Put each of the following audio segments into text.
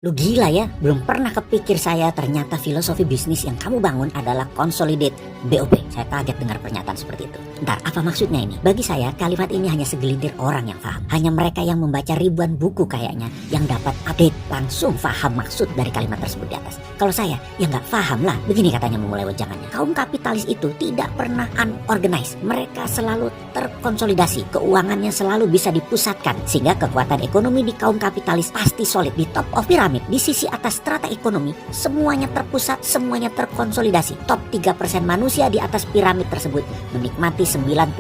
Lu gila ya, belum pernah kepikir saya ternyata filosofi bisnis yang kamu bangun adalah consolidate BOP. Saya kaget dengar pernyataan seperti itu. Ntar, apa maksudnya ini? Bagi saya, kalimat ini hanya segelintir orang yang paham. Hanya mereka yang membaca ribuan buku kayaknya yang dapat update langsung paham maksud dari kalimat tersebut di atas. Kalau saya, ya nggak paham lah. Begini katanya memulai wejangannya. Kaum kapitalis itu tidak pernah unorganized. Mereka selalu terkonsolidasi. Keuangannya selalu bisa dipusatkan. Sehingga kekuatan ekonomi di kaum kapitalis pasti solid. Di top of pyramid, di sisi atas strata ekonomi, semuanya terpusat, semuanya terkonsolidasi. Top 3% manusia di atas piramid tersebut menikmati 97%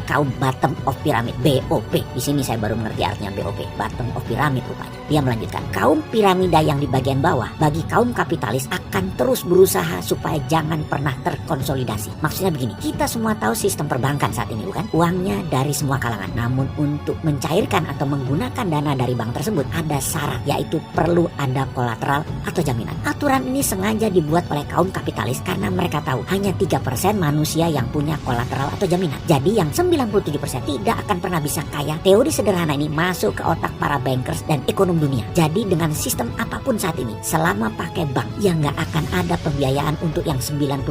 kaum bottom of pyramid, BOP. Di sini saya baru mengerti artinya BOP, bottom of pyramid rupanya. Dia melanjutkan, kaum piramida yang di bagian bawah bagi kaum kapitalis akan terus berusaha supaya jangan pernah terkonsolidasi. Maksudnya begini, kita semua tahu sistem perbankan saat ini bukan? Uangnya dari semua kalangan. Namun untuk mencairkan atau menggunakan dana dari bank tersebut ada syarat, yaitu perlu ada kolateral atau jaminan. Aturan ini sengaja dibuat oleh kaum kapitalis karena mereka tahu hanya 3% manusia yang punya kolateral atau jaminan. Jadi yang 97% tidak akan pernah bisa kaya. Teori sederhana ini masuk ke otak para bankers dan ekonom dunia. Jadi dengan sistem apapun saat ini, selama pakai bank, ya nggak akan ada pembiayaan untuk yang 97%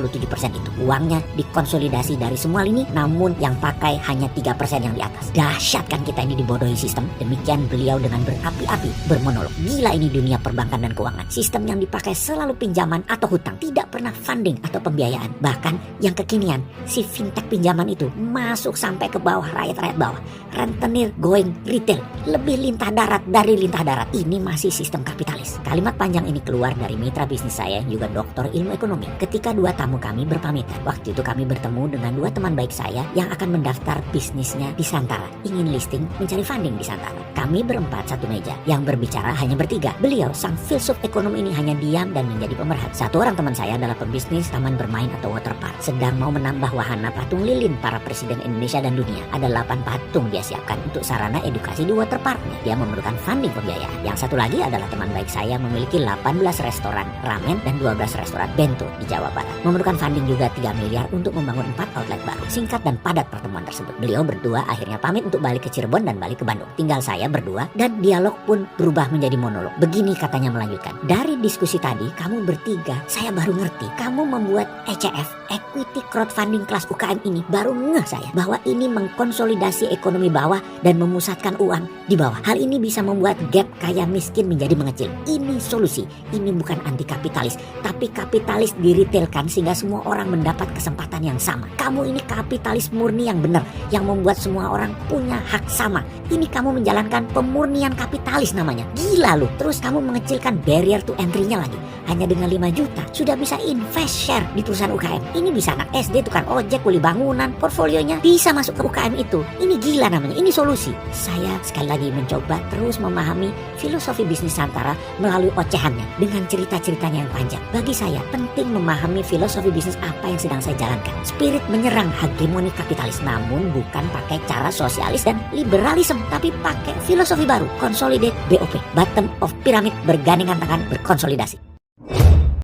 itu. Uangnya dikonsolidasi dari semua lini, namun yang pakai hanya 3% yang di atas. Dahsyat kan kita ini dibodohi sistem. Demikian beliau dengan berapi-api bermonolog. Gila ini dunia perbankan dan keuangan. Sistem yang dipakai selalu pinjaman atau hutang, tidak pernah funding atau pembiayaan. Bahkan yang kekinian, si fintech pinjaman itu masuk sampai ke bawah, rakyat bawah. Rentenir going retail, lebih lintah darat dari lintah darat. Ini masih sistem kapitalis. Kalimat panjang ini keluar dari mitra bisnis saya, juga doktor ilmu ekonomi. Ketika dua tamu kami berpamitan, waktu itu kami bertemu dengan dua teman baik saya yang akan mendaftar bisnisnya di Santara. Ingin listing, mencari funding di Santara. Kami berempat satu meja, yang berbicara hanya bertiga. Beliau, sang filsuf ekonomi ini hanya diam dan menjadi pemerhati. Satu orang teman saya adalah pembisnis taman bermain atau waterpark. Sedang mau menambah wahana patung lilin para presiden Indonesia dan dunia. Ada 8 patung dia siapkan untuk sarana edukasi di waterparknya. Dia memerlukan funding pembiayaan. Yang satu lagi adalah teman baik saya memiliki 18 restoran ramen dan 12 restoran bento di Jawa Barat. Memerlukan funding juga 3 miliar untuk membangun 4 outlet baru. Singkat dan padat pertemuan tersebut. Beliau berdua akhirnya pamit untuk balik ke Cirebon dan balik ke Bandung. Tinggal saya berdua dan dialog pun berubah menjadi monolog. Begini katanya melanjutkan. Dari diskusi tadi, kamu bertiga, saya baru ngerti. Kamu membuat ECF, Equity Crowdfunding Kelas UKM ini, baru ngeh saya bahwa ini mengkonsolidasi ekonomi bawah dan memusatkan uang di bawah. Hal ini bisa membuat gap kaya miskin menjadi mengecil. Ini solusi. Ini bukan anti kapitalis, tapi kapitalis diretailkan sehingga semua orang mendapat kesempatan yang sama. Kamu ini kapitalis murni yang benar, yang membuat semua orang punya hak sama. Ini kamu menjalankan pemurnian kapitalis namanya. Gila lu. Terus kamu mengecilkan barrier to entry-nya lagi. Hanya dengan 5 juta sudah bisa invest share di perusahaan UKM. Ini bisa anak SD, tukang ojek, kuli bangunan, portfolionya bisa masuk ke UKM itu. Ini gila namanya, ini solusi. Saya sekali lagi mencoba terus memahami filosofi bisnis Santara melalui ocehannya dengan cerita-ceritanya yang panjang. Bagi saya penting memahami filosofi bisnis apa yang sedang saya jalankan. Spirit menyerang hegemoni kapitalis, namun bukan pakai cara sosialis dan liberalisme, tapi pakai filosofi baru, consolidate BOP, bottom of pyramid, bergandengan tangan berkonsolidasi.